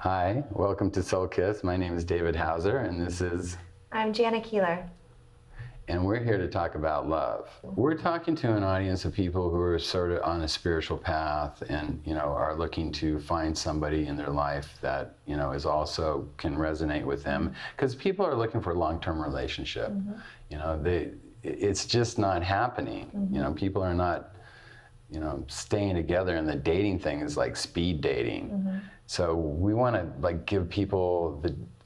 Hi, welcome to Soul Kiss. My name is David Hauser, and this is... I'm Jana Keeler. And we're here to talk about love. We're talking to an audience of people who are sort of on a spiritual path and, are looking to find somebody in their life that, is also can resonate with them. Because people are looking for a long-term relationship. It's just not happening. People are not, staying together, and the dating thing is like speed dating. So we want to give people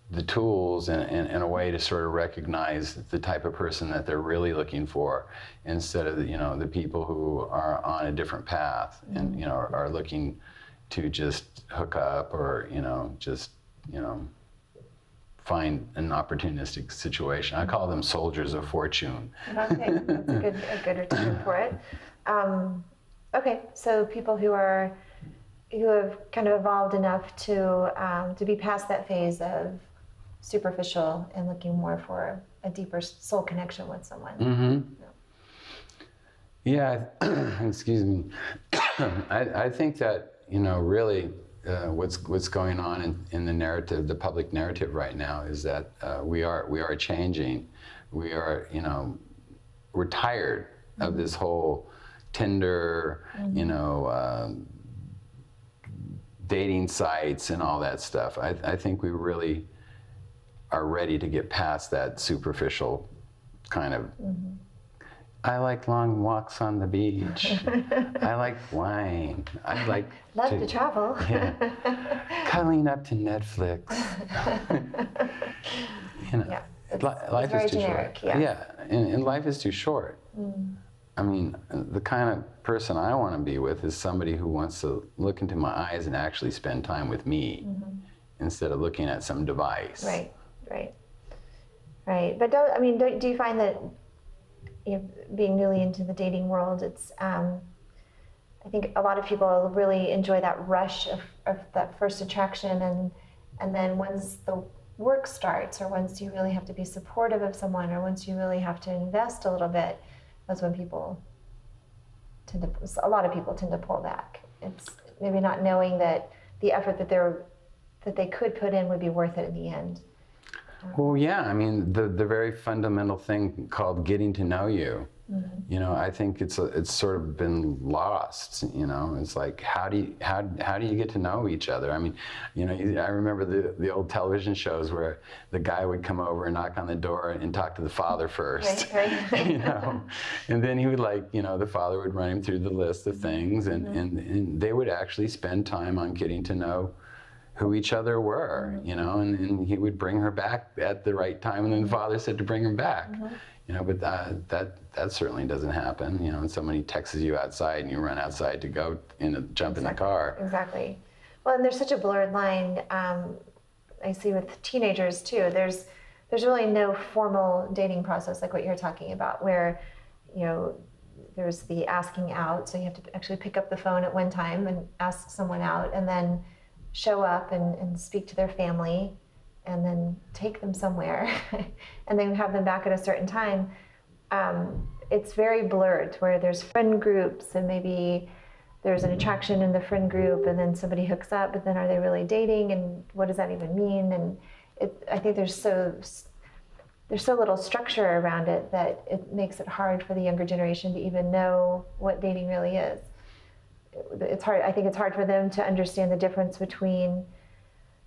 the tools and a way to sort of recognize the type of person that they're really looking for, instead of the people who are on a different path and are looking to just hook up or just find an opportunistic situation. I call them soldiers of fortune. Okay, that's a good term for it. Okay, so people who have kind of evolved enough to be past that phase of superficial and looking more for a deeper soul connection with someone. Yeah, excuse me. I think that really what's going on in the narrative, the public narrative right now, is that we are changing. We are we're tired of this whole Tinder, dating sites and all that stuff. I think we really are ready to get past that superficial kind of, I like long walks on the beach. I like wine. I like love to travel. Yeah, cuddling up to Netflix. Yeah, life very is too generic, short. yeah. And life is too short. I mean, the kind of person I want to be with is somebody who wants to look into my eyes and actually spend time with me, instead of looking at some device. Right. But do you find that being newly into the dating world, it's I think a lot of people really enjoy that rush of that first attraction, and then once the work starts, or once you really have to be supportive of someone, or once you really have to invest a little bit, that's when a lot of people tend to pull back. It's maybe not knowing that the effort that they could put in would be worth it in the end. Well, yeah, I mean, the very fundamental thing called getting to know you, I think it's sort of been lost. It's like, how do you get to know each other? I mean, I remember the old television shows where the guy would come over and knock on the door and talk to the father first, right. And then he would the father would run him through the list of things, and they would actually spend time on getting to know who each other were, and he would bring her back at the right time, and then the father said to bring her back, but that certainly doesn't happen, and somebody texts you outside and you run outside to go jump in the car. Exactly. Well, and there's such a blurred line, I see with teenagers too. There's really no formal dating process like what you're talking about, where, there's the asking out, so you have to actually pick up the phone at one time and ask someone out, and then show up and speak to their family, and then take them somewhere, and then have them back at a certain time. It's very blurred, where there's friend groups, and maybe there's an attraction in the friend group, and then somebody hooks up, but then are they really dating, and what does that even mean? And I think there's so little structure around it that it makes it hard for the younger generation to even know what dating really is. It's hard. I think it's hard for them to understand the difference between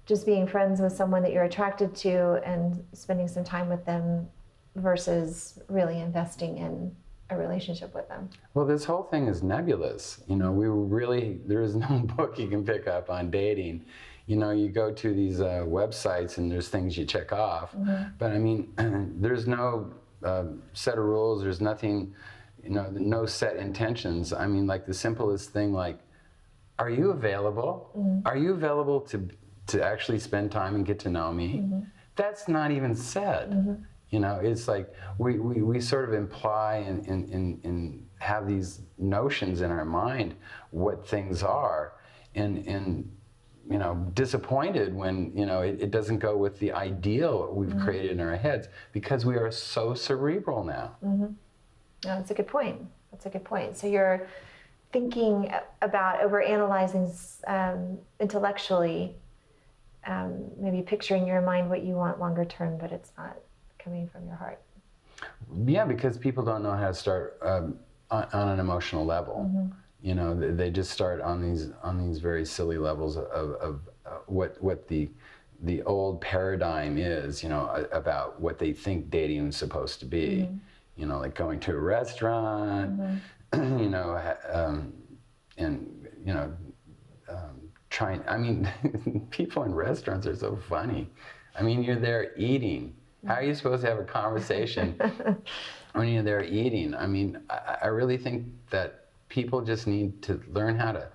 just being friends with someone that you're attracted to and spending some time with them versus really investing in a relationship with them. Well, this whole thing is nebulous. There is no book you can pick up on dating. You go to these websites and there's things you check off, but I mean, there's no set of rules. There's nothing. No set intentions. I mean, like the simplest thing, like, are you available? Are you available to actually spend time and get to know me? That's not even said. It's like we sort of imply and have these notions in our mind what things are, and disappointed when it doesn't go with the ideal we've created in our heads, because we are so cerebral now. No, that's a good point. So you're thinking about overanalyzing intellectually maybe picturing in your mind what you want longer term, but it's not coming from your heart. Yeah, because people don't know how to start on an emotional level. You know, they just start on these very silly levels of what the old paradigm is, you know, about what they think dating is supposed to be. You know, like going to a restaurant, you know, and you know, trying. I mean, people in restaurants are so funny. I mean, you're there eating. How are you supposed to have a conversation when you're there eating? I mean, I really think that people just need to learn how to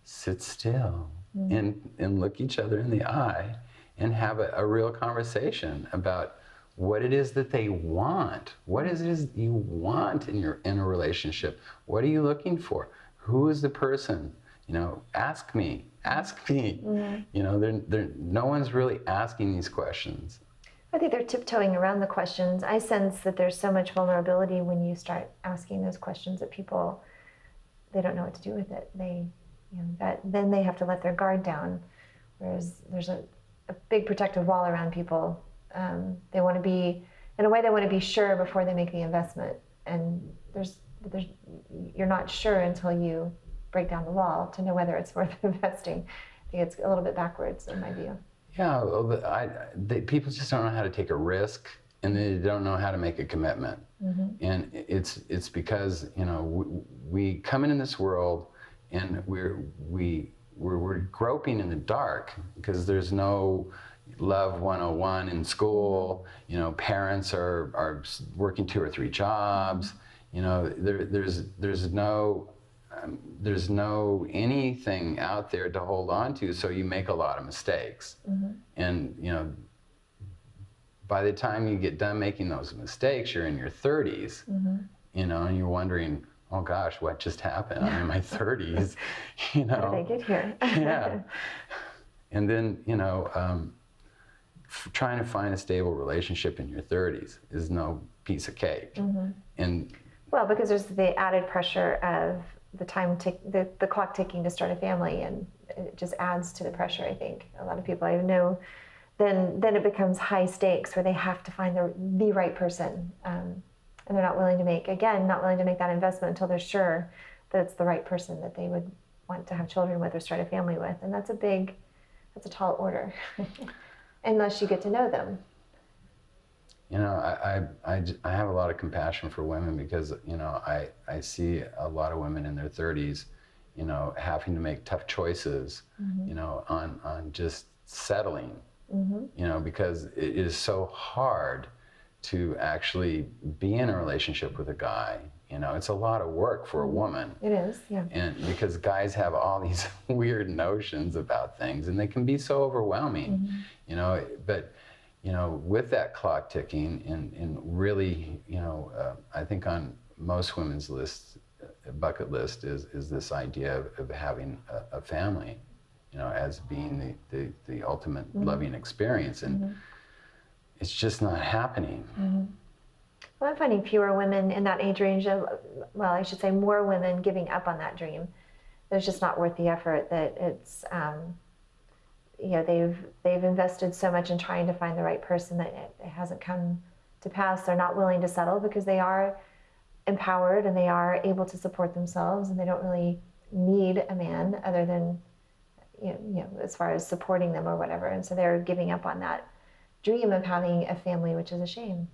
sit still and look each other in the eye and have a real conversation about what it is that they want. What is it you want in a relationship? What are you looking for? Who is the person? You know, ask me. You know, no one's really asking these questions. I think they're tiptoeing around the questions. I sense that there's so much vulnerability when you start asking those questions that people, they don't know what to do with it. They, you know, then they have to let their guard down. Whereas there's a big protective wall around people. They want to be, in a way, they want to be sure before they make the investment. And you're not sure until you break down the wall to know whether it's worth investing. I think it's a little bit backwards in my view. Yeah, well, people just don't know how to take a risk, and they don't know how to make a commitment. And it's because, you know, we come into this world, and we're groping in the dark because there's no Love 101 in school. You know, parents are working 2 or 3 jobs. You know, there's no anything out there to hold on to, so you make a lot of mistakes. And, you know, by the time you get done making those mistakes, you're in your 30s, you know, and you're wondering, oh gosh, what just happened? I'm in my 30s, you know. How did I get here? Yeah. And then, you know, trying to find a stable relationship in your 30s is no piece of cake. And well, because there's the added pressure of the clock ticking to start a family, and it just adds to the pressure. I think a lot of people I know, then it becomes high stakes where they have to find the right person, and they're not willing to make that investment until they're sure that it's the right person that they would want to have children with or start a family with, and that's a tall order, unless you get to know them. You know, I have a lot of compassion for women because, you know, I see a lot of women in their 30s, you know, having to make tough choices, you know, on just settling, you know, because it is so hard to actually be in a relationship with a guy. You know, it's a lot of work for a woman. It is, yeah. And because guys have all these weird notions about things, and they can be so overwhelming, you know, but you know, with that clock ticking, and really, you know, I think on most women's lists, bucket list is this idea of having a family, you know, as being the ultimate loving experience, and it's just not happening. Well, I'm finding fewer women in that age range well, I should say more women giving up on that dream. It's just not worth the effort. That it's, you know, they've invested so much in trying to find the right person that it hasn't come to pass. They're not willing to settle because they are empowered and they are able to support themselves, and they don't really need a man other than, you know, as far as supporting them or whatever. And so they're giving up on that dream of having a family, which is a shame.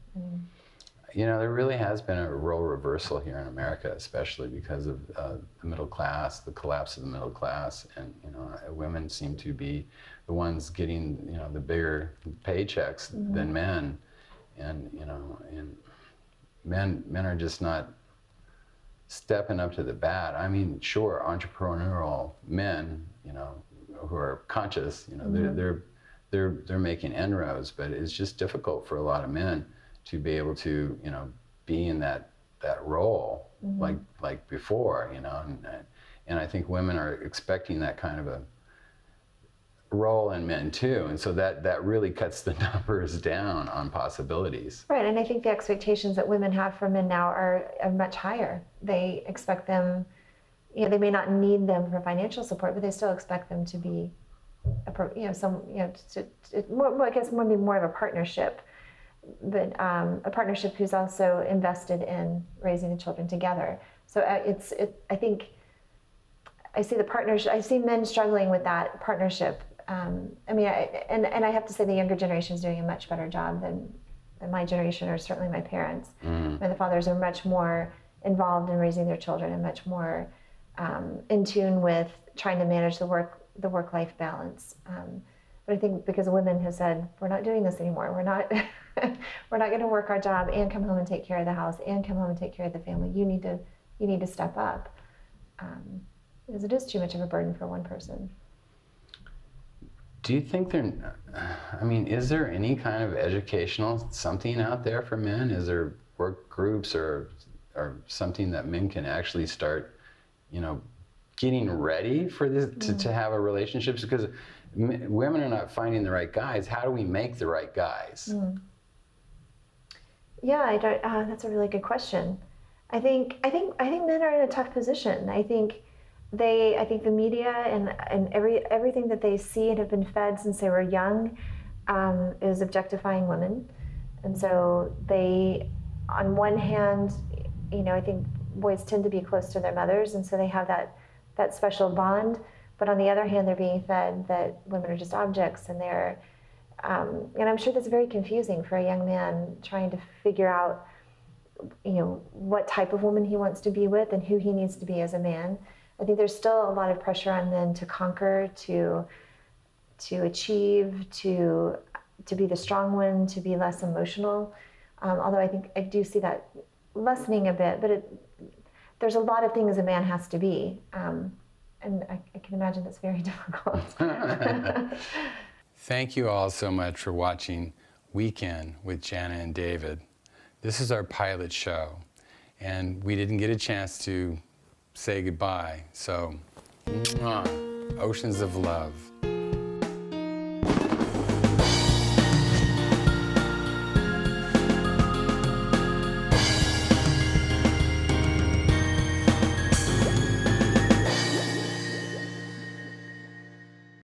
You know, there really has been a role reversal here in America, especially because of the middle class, the collapse of the middle class, and, you know, women seem to be the ones getting, you know, the bigger paychecks than men, and, you know, and men are just not stepping up to the bat. I mean, sure, entrepreneurial men, you know, who are conscious, you know, they're making inroads, but it's just difficult for a lot of men to be able to, you know, be in that role like before, you know, and I think women are expecting that kind of a role in men too, and so that really cuts the numbers down on possibilities. Right, and I think the expectations that women have for men now are much higher. They expect them, you know, they may not need them for financial support, but they still expect them to be a I guess maybe more of a partnership, but a partnership who's also invested in raising the children together. So I think I see the partnership. I see men struggling with that partnership. I have to say the younger generation is doing a much better job than my generation, or certainly my parents. And the fathers are much more involved in raising their children and much more in tune with trying to manage the work-life balance. But I think because women have said, we're not doing this anymore. We're not we're not going to work our job and come home and take care of the house and come home and take care of the family. You need to step up, because it is too much of a burden for one person. Do you think is there any kind of educational something out there for men? Is there work groups or something that men can actually start, getting ready for this, to have a relationships? Because women are not finding the right guys. How do we make the right guys? Yeah, that's a really good question. I think men are in a tough position. I think the media and everything that they see and have been fed since they were young is objectifying women, and so they, on one hand, I think boys tend to be close to their mothers, and so they have that special bond. But on the other hand, they're being fed that women are just objects, and and I'm sure that's very confusing for a young man trying to figure out, what type of woman he wants to be with and who he needs to be as a man. I think there's still a lot of pressure on men to conquer, to achieve, to be the strong one, to be less emotional. Although I think I do see that lessening a bit, but there's a lot of things a man has to be. And I can imagine that's very difficult. Thank you all so much for watching Weekend with Jana and David. This is our pilot show, and we didn't get a chance to say goodbye, so oceans of love.